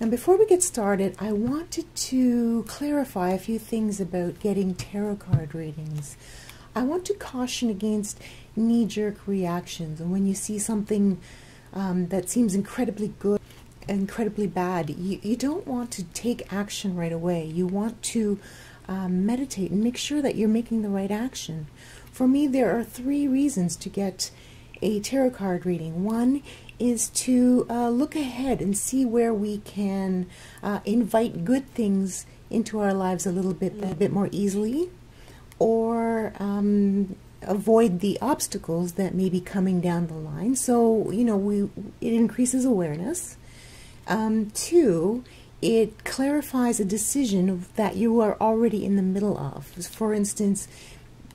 And before we get started, I wanted to clarify a few things about getting tarot card readings. I want to caution against knee-jerk reactions, and when you see something that seems incredibly good, incredibly bad, you don't want to take action right away. You want to meditate and make sure that you're making the right action. For me, there are 3 reasons to get a tarot card reading. One is to look ahead and see where we can invite good things into our lives a bit more easily, or avoid the obstacles that may be coming down the line. So, you know, it increases awareness. 2, it clarifies a decision that you are already in the middle of. For instance,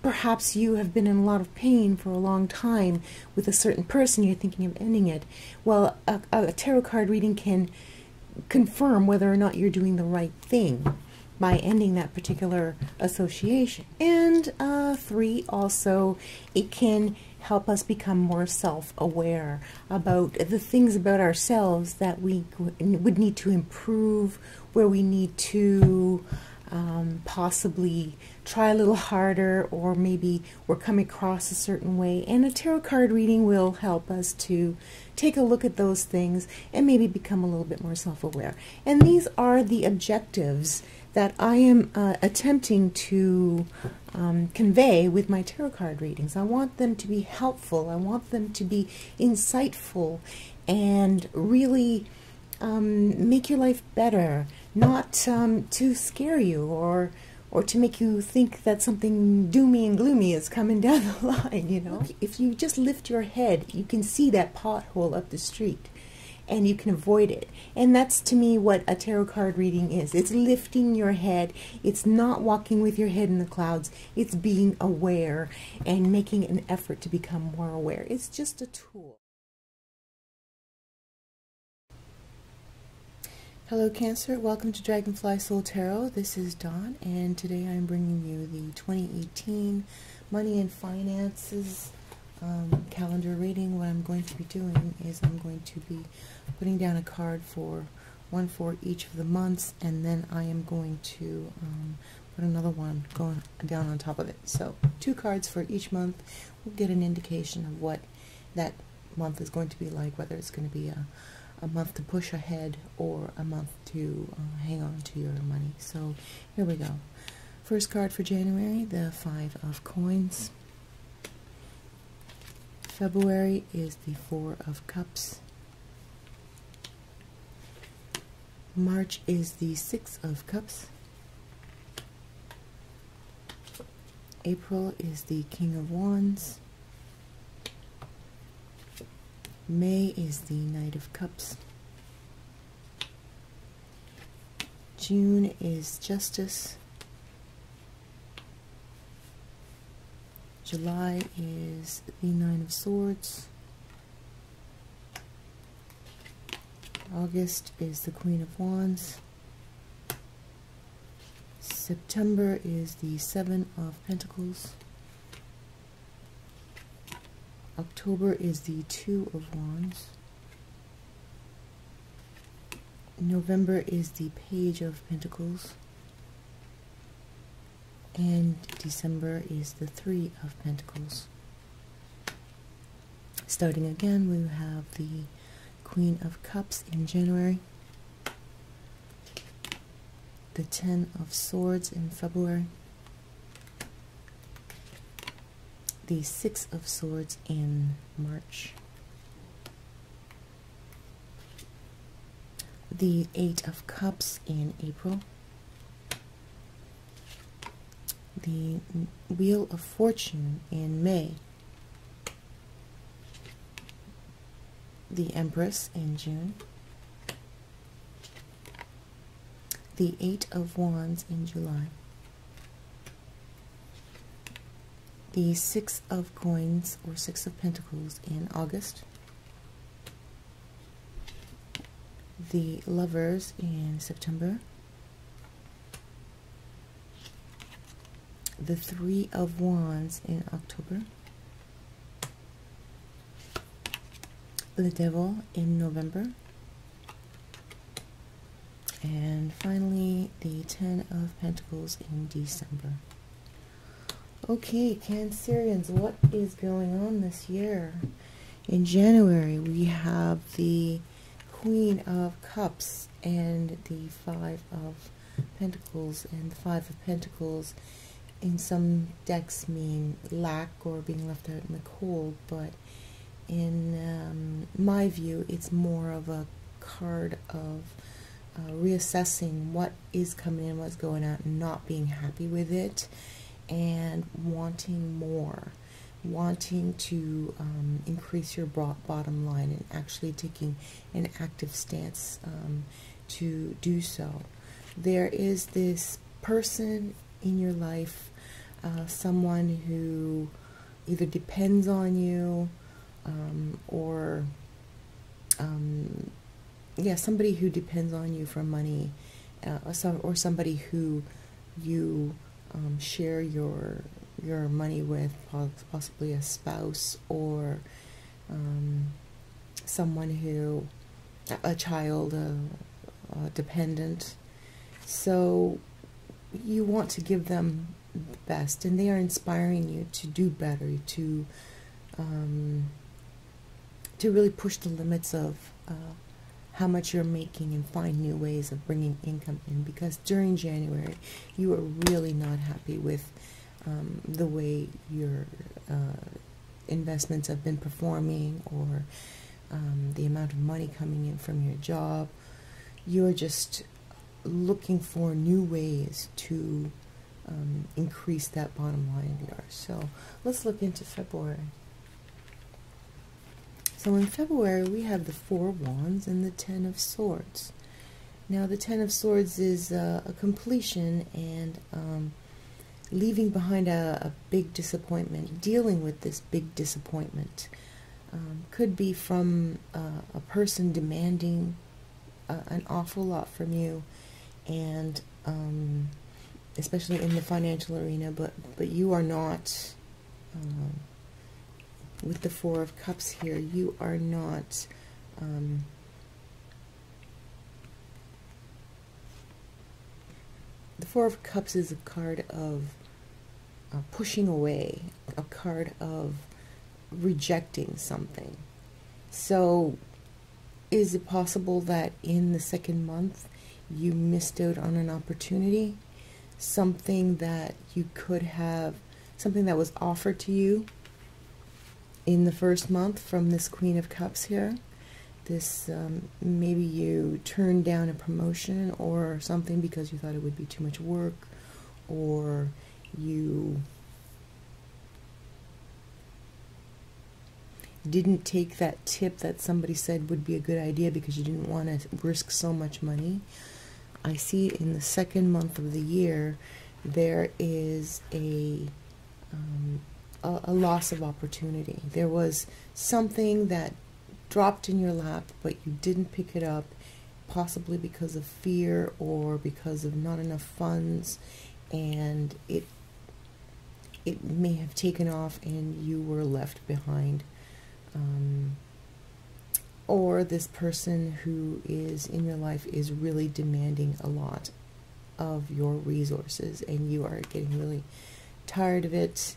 perhaps you have been in a lot of pain for a long time with a certain person, you're thinking of ending it. Well, a tarot card reading can confirm whether or not you're doing the right thing by ending that particular association. And 3, also, it can help us become more self-aware about the things about ourselves that we would need to improve, where we need to possibly try a little harder, or maybe we're coming across a certain way. And a tarot card reading will help us to take a look at those things and maybe become a little bit more self-aware. And these are the objectives that I am attempting to convey with my tarot card readings. I want them to be helpful. I want them to be insightful and really make your life better, not to scare you or to make you think that something doomy and gloomy is coming down the line, you know. If you just lift your head, you can see that pothole up the street, and you can avoid it. And that's, to me, what a tarot card reading is. It's lifting your head. It's not walking with your head in the clouds. It's being aware and making an effort to become more aware. It's just a tool. Hello Cancer, welcome to Dragonfly Soul Tarot. This is Dawn, and today I'm bringing you the 2018 Money and Finances calendar reading. What I'm going to be doing is I'm going to be putting down a card for one for each of the months, and then I am going to put another one going down on top of it. So 2 cards for each month. We'll get an indication of what that month is going to be like, whether it's going to be a month to push ahead or a month to hang on to your money. So here we go. First card for January, the 5 of Coins. February is the 4 of Cups. March is the 6 of Cups. April is the King of Wands. May is the Knight of Cups. June is Justice. July is the 9 of Swords. August is the Queen of Wands. September is the 7 of Pentacles. October is the 2 of Wands. November is the Page of Pentacles. And December is the 3 of Pentacles. Starting again, we have the Queen of Cups in January. The 10 of Swords in February. The 6 of Swords in March. The 8 of Cups in April. The Wheel of Fortune in May. The Empress in June. The 8 of Wands in July. The 6 of Coins, or 6 of Pentacles, in August. The Lovers in September. The 3 of Wands in October. The Devil in November. And finally, the Ten of Pentacles in December. Okay, Cancerians, what is going on this year? In January, we have the Queen of Cups and the Five of Pentacles. And the Five of Pentacles in some decks mean lack or being left out in the cold, but in my view, it's more of a card of reassessing what is coming in, what's going out, and not being happy with it, and wanting more, wanting to increase your bottom line, and actually taking an active stance to do so. There is this person in your life, someone who either depends on you, or somebody who depends on you for money, or somebody who you share your money with, possibly a spouse, or someone who, a child, a dependent. So you want to give them the best, and they are inspiring you to do better, to really push the limits of how much you're making and find new ways of bringing income in, because during January you are really not happy with the way your investments have been performing, or the amount of money coming in from your job. You're just looking for new ways to increase that bottom line of yours. So let's look into February. So in February, we have the Four of Wands and the Ten of Swords. Now, the Ten of Swords is a completion, and leaving behind a big disappointment, dealing with this big disappointment. Could be from a person demanding an awful lot from you, and especially in the financial arena, but you are not... with the Four of Cups here, you are not the Four of Cups is a card of pushing away, a card of rejecting something. So is it possible that in the second month you missed out on an opportunity, something that you could have, something that was offered to you in the first month from this Queen of Cups here? This, maybe you turned down a promotion or something because you thought it would be too much work, or you didn't take that tip that somebody said would be a good idea because you didn't want to risk so much money. I see in the second month of the year there is a loss of opportunity. There was something that dropped in your lap, but you didn't pick it up, possibly because of fear or because of not enough funds, and it may have taken off and you were left behind. Or this person who is in your life is really demanding a lot of your resources, and you are getting really tired of it.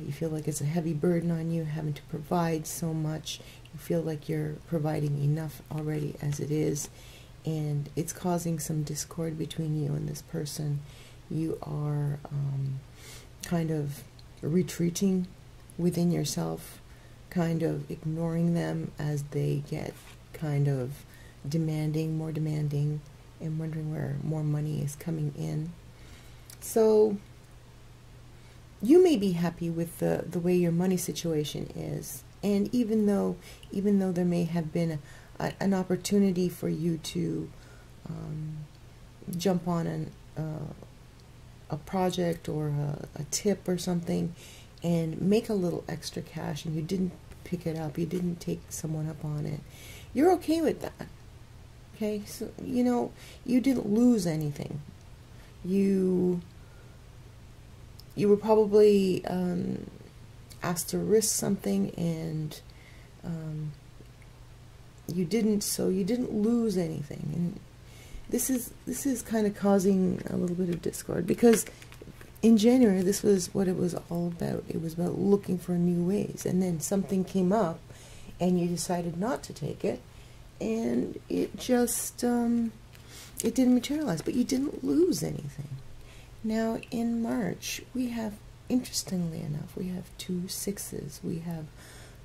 You feel like it's a heavy burden on you, having to provide so much. You feel like you're providing enough already as it is, and it's causing some discord between you and this person. You are kind of retreating within yourself, kind of ignoring them as they get kind of demanding, more demanding, and wondering where more money is coming in. So you may be happy with the way your money situation is, and even though there may have been an opportunity for you to jump on a project or a tip or something and make a little extra cash, and you didn't pick it up, you didn't take someone up on it, you're okay with that. Okay, so you didn't lose anything. You were probably asked to risk something, and you didn't lose anything. this is kind of causing a little bit of discord, because in January this was what it was all about. It was about looking for new ways, and then something came up and you decided not to take it, and it just it didn't materialize, but you didn't lose anything. Now in March we have, interestingly enough, we have 2 sixes. We have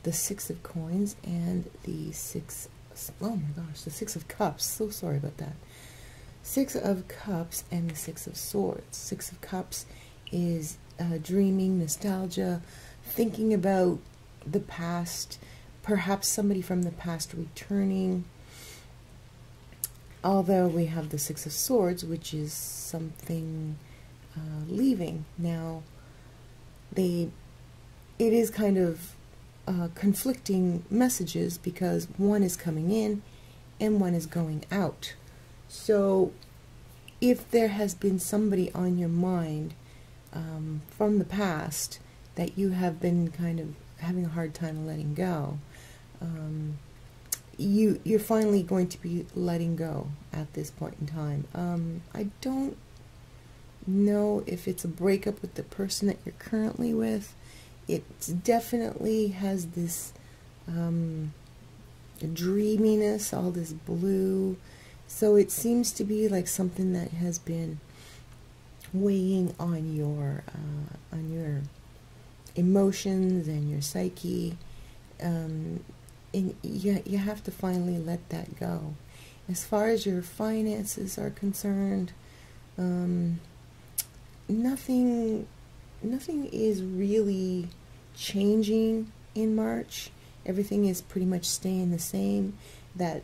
the 6 of coins and the 6, oh my gosh, the 6 of cups. So sorry about that. 6 of cups and the 6 of swords. 6 of cups is dreaming, nostalgia, thinking about the past, perhaps somebody from the past returning. Although we have the 6 of swords, which is something leaving. Now, it is kind of conflicting messages, because one is coming in and one is going out. So if there has been somebody on your mind from the past that you have been kind of having a hard time letting go, you're finally going to be letting go at this point in time. I don't know if it's a breakup with the person that you're currently with. It definitely has this dreaminess, all this blue. So it seems to be like something that has been weighing on your emotions and your psyche, and you have to finally let that go. As far as your finances are concerned, nothing is really changing in March. Everything is pretty much staying the same. That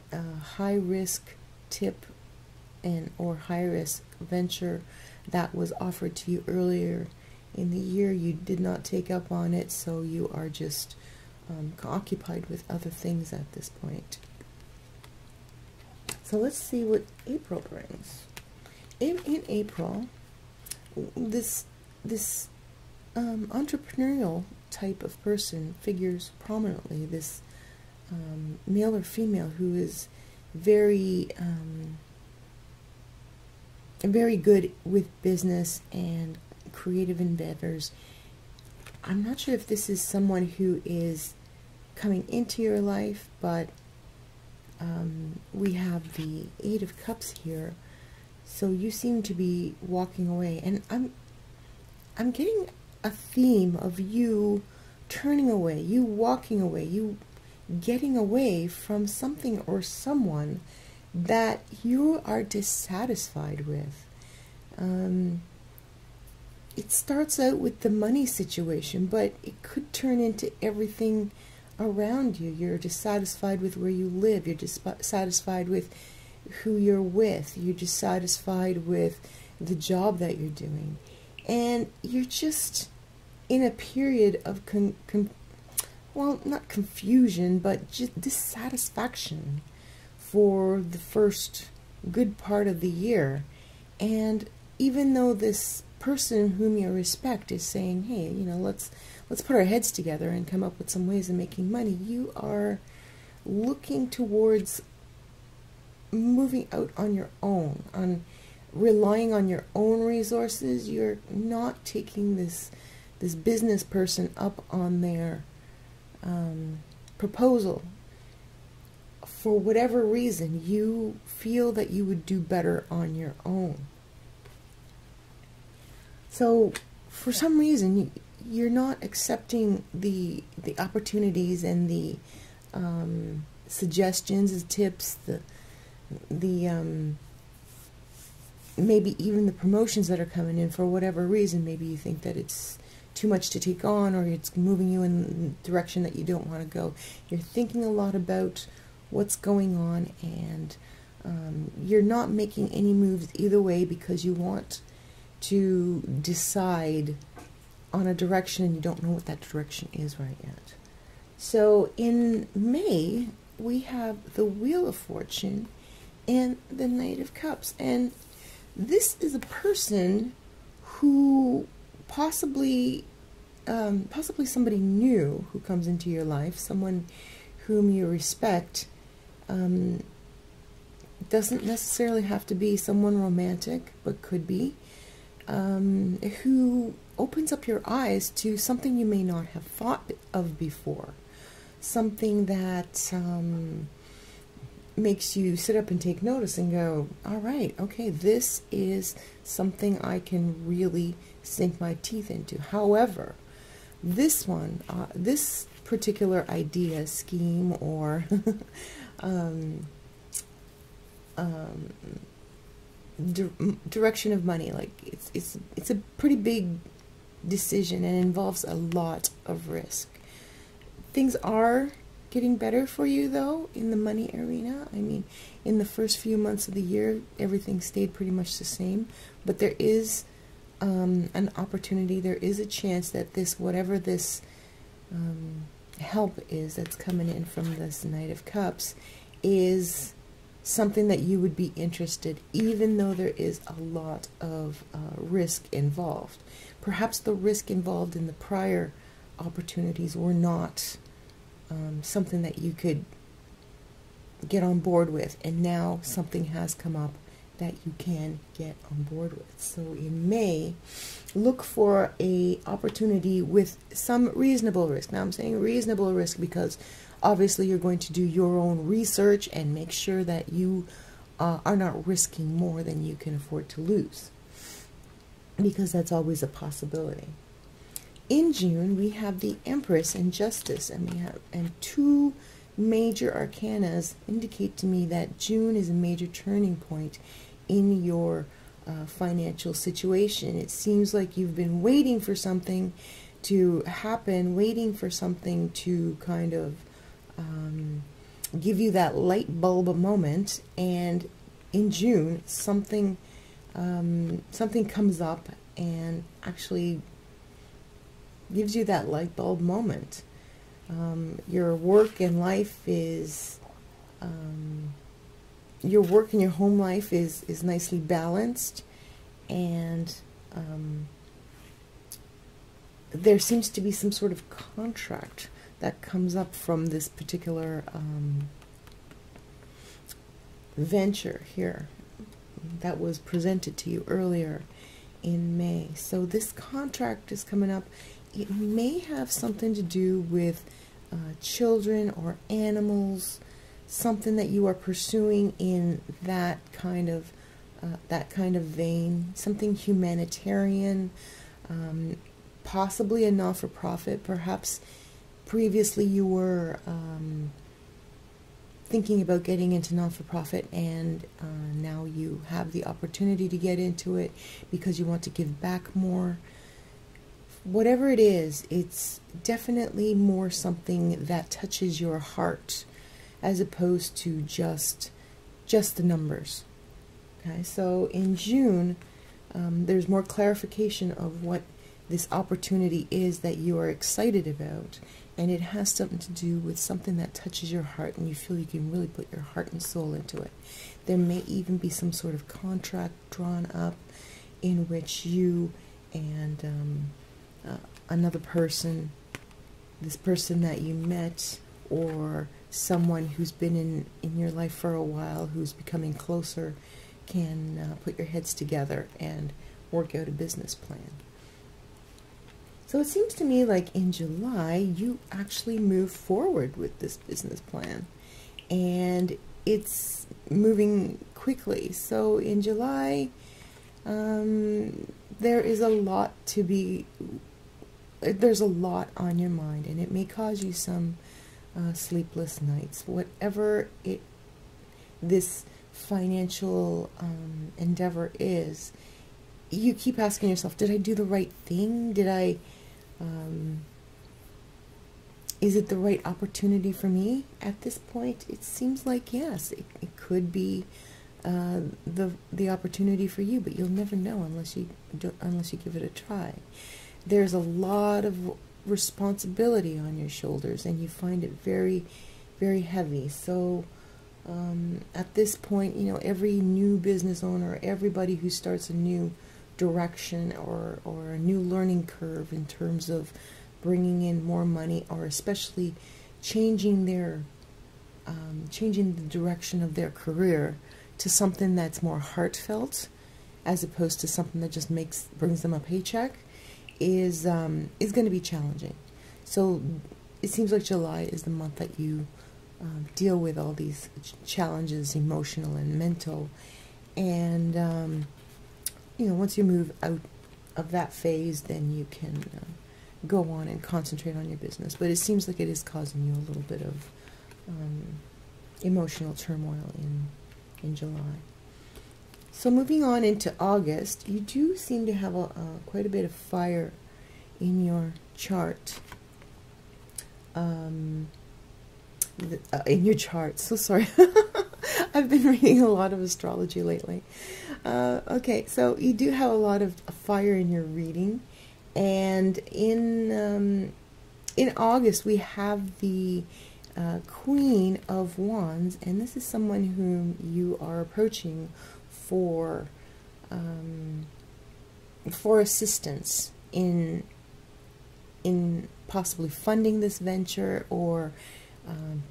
high risk tip or high risk venture that was offered to you earlier in the year, you did not take up on it, so you are just occupied with other things at this point. So let's see what April brings. In April, this entrepreneurial type of person figures prominently. This male or female who is very good with business and creative endeavors. I'm not sure if this is someone who is coming into your life, but we have the 8 of Cups here, so you seem to be walking away, and I'm getting a theme of you turning away, you walking away, you getting away from something or someone that you are dissatisfied with. It starts out with the money situation, but it could turn into everything around you. You're dissatisfied with where you live. You're dissatisfied with who you're with. You're dissatisfied with the job that you're doing. And you're just in a period of, well, not confusion, but just dissatisfaction for the first good part of the year. And even though this person whom you respect is saying, hey, you know, let's put our heads together and come up with some ways of making money, you are looking towards moving out on your own, on relying on your own resources. You're not taking this business person up on their proposal. For whatever reason, you feel that you would do better on your own. So for some reason, you're not accepting the opportunities and the suggestions, the tips, the maybe even the promotions that are coming in. For whatever reason, maybe you think that it's too much to take on, or it's moving you in the direction that you don't want to go. You're thinking a lot about what's going on, and you're not making any moves either way because you want to decide on a direction and you don't know what that direction is right yet. So in May, we have the Wheel of Fortune and the Knight of Cups, and this is a person who possibly somebody new who comes into your life, someone whom you respect, doesn't necessarily have to be someone romantic, but could be, who opens up your eyes to something you may not have thought of before, something that makes you sit up and take notice and go, all right, okay, this is something I can really sink my teeth into. However, this one, this particular idea, scheme, or direction of money, like it's a pretty big decision and involves a lot of risk. Things are getting better for you, though, in the money arena. I mean, in the first few months of the year, everything stayed pretty much the same, but there is an opportunity, there is a chance that this, whatever this help is that's coming in from this Knight of Cups, is something that you would be interested, even though there is a lot of risk involved. Perhaps the risk involved in the prior opportunities were not something that you could get on board with, and now something has come up that you can get on board with. So in May, look for a opportunity with some reasonable risk. Now I'm saying reasonable risk because obviously you're going to do your own research and make sure that you are not risking more than you can afford to lose, because that's always a possibility. In June, we have the Empress and Justice, and two major arcanas indicate to me that June is a major turning point in your financial situation. It seems like you've been waiting for something to happen, waiting for something to kind of give you that light bulb moment, and in June something comes up and actually gives you that light bulb moment. Your work and life is your work and your home life is nicely balanced, and there seems to be some sort of contract that comes up from this particular venture here that was presented to you earlier in May. So this contract is coming up. It may have something to do with children or animals, something that you are pursuing in that kind of vein, something humanitarian, possibly a not-for-profit. Perhaps previously you were thinking about getting into not-for-profit, and now you have the opportunity to get into it because you want to give back more. Whatever it is, it's definitely more something that touches your heart as opposed to just the numbers. Okay, so in June, there's more clarification of what this opportunity is that you are excited about, and it has something to do with something that touches your heart and you feel you can really put your heart and soul into it. There may even be some sort of contract drawn up in which you and another person, this person that you met, or someone who's been in your life for a while, who's becoming closer, can put your heads together and work out a business plan. So it seems to me like in July you actually move forward with this business plan, and it's moving quickly. So in July there is a lot to be, there's a lot on your mind, and it may cause you some sleepless nights. Whatever this financial endeavor is, you keep asking yourself, did I do the right thing? Did I is it the right opportunity for me at this point? It seems like yes, it could be the opportunity for you, but you'll never know unless you give it a try. There's a lot of responsibility on your shoulders, and you find it very, very heavy. So at this point, you know, every new business owner, everybody who starts a new direction or a new learning curve in terms of bringing in more money, or especially changing the direction of their career to something that's more heartfelt, as opposed to something that just brings them a paycheck, is going to be challenging. So it seems like July is the month that you deal with all these challenges, emotional and mental, and once you move out of that phase, then you can go on and concentrate on your business. But it seems like it is causing you a little bit of emotional turmoil in July. So moving on into August, you do seem to have quite a bit of fire in your chart. In your chart. So sorry. I've been reading a lot of astrology lately. Okay, so you do have a lot of fire in your reading, and in August we have the Queen of Wands, and this is someone whom you are approaching for assistance in possibly funding this venture, or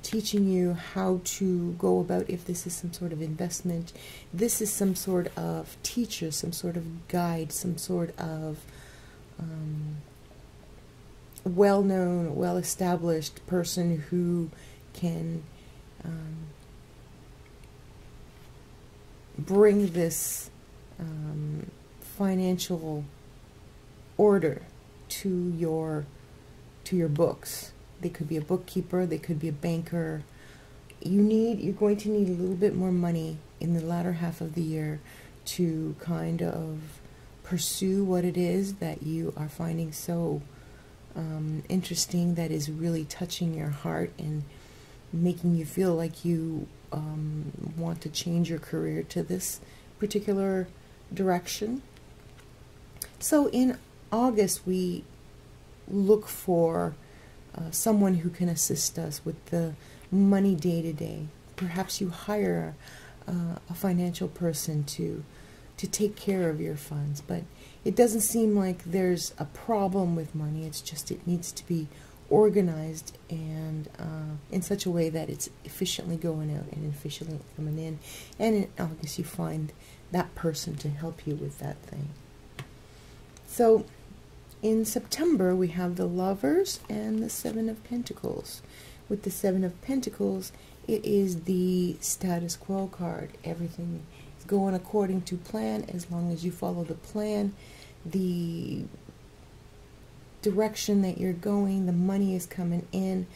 teaching you how to go about, if this is some sort of investment. This is some sort of teacher, some sort of guide, some sort of well-known, well-established person who can bring this financial order to your books. They could be a bookkeeper, they could be a banker. You're going to need a little bit more money in the latter half of the year to kind of pursue what it is that you are finding so interesting, that is really touching your heart and making you feel like you want to change your career to this particular direction. So in August, we look for someone who can assist us with the money day-to-day. Perhaps you hire a financial person to take care of your funds, but it doesn't seem like there's a problem with money. It's just it needs to be organized and in such a way that it's efficiently going out and efficiently coming in. And in August, you find that person to help you with that thing. So in September, we have the Lovers and the Seven of Pentacles. With the Seven of Pentacles, it is the status quo card. Everything is going according to plan. As long as you follow the plan, the direction that you're going, the money is coming in,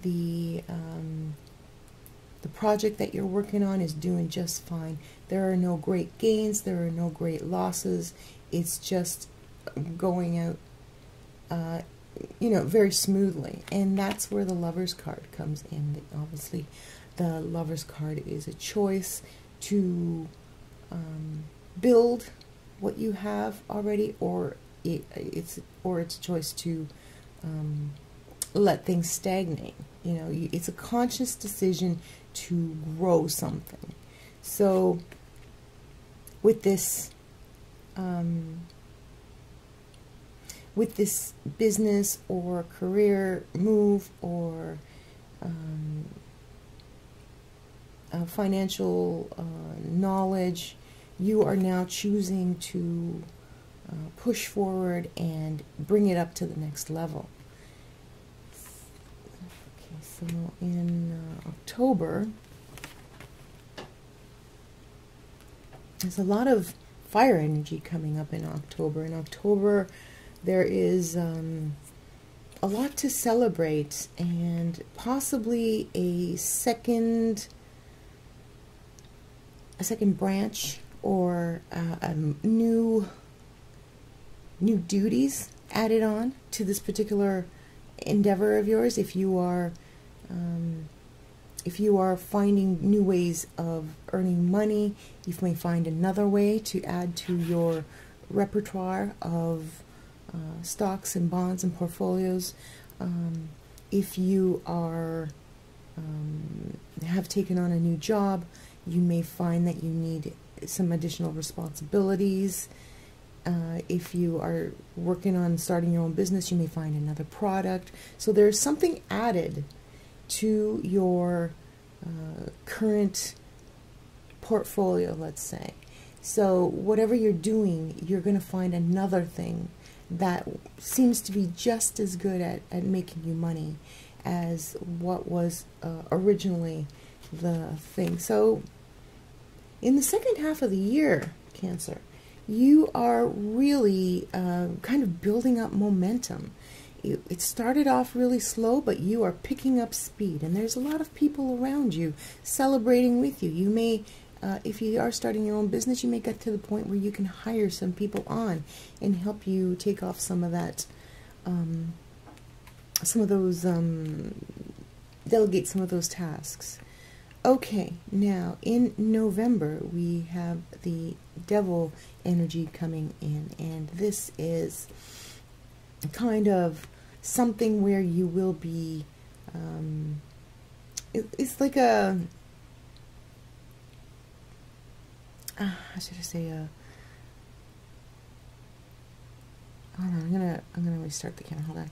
the project that you're working on is doing just fine. There are no great gains, there are no great losses. It's just going out very smoothly, and that's where the Lovers card comes in. Obviously, the Lovers card is a choice to build what you have already, or it's a choice to let things stagnate. It's a conscious decision to grow something. So with this business or career move, or financial knowledge, you are now choosing to push forward and bring it up to the next level. Okay, so in October, there's a lot of fire energy coming up in October. In October, there is a lot to celebrate, and possibly a second branch, or new duties added on to this particular endeavor of yours. If you are finding new ways of earning money, you may find another way to add to your repertoire of stocks and bonds and portfolios. If you are have taken on a new job, you may find that you need some additional responsibilities. If you are working on starting your own business, you may find another product. So there's something added to your current portfolio, let's say. So whatever you're doing, you're going to find another thing that seems to be just as good at making you money as what was originally the thing. So in the second half of the year, Cancer, you are really kind of building up momentum. It started off really slow, but you are picking up speed, and there's a lot of people around you celebrating with you. You may, if you are starting your own business, you may get to the point where you can hire some people on and help you take off some of that, delegate some of those tasks. Okay, now in November we have the devil energy coming in, and this is kind of something where you will be, it's like a, how should I say, hold on, I'm gonna restart the camera, hold on.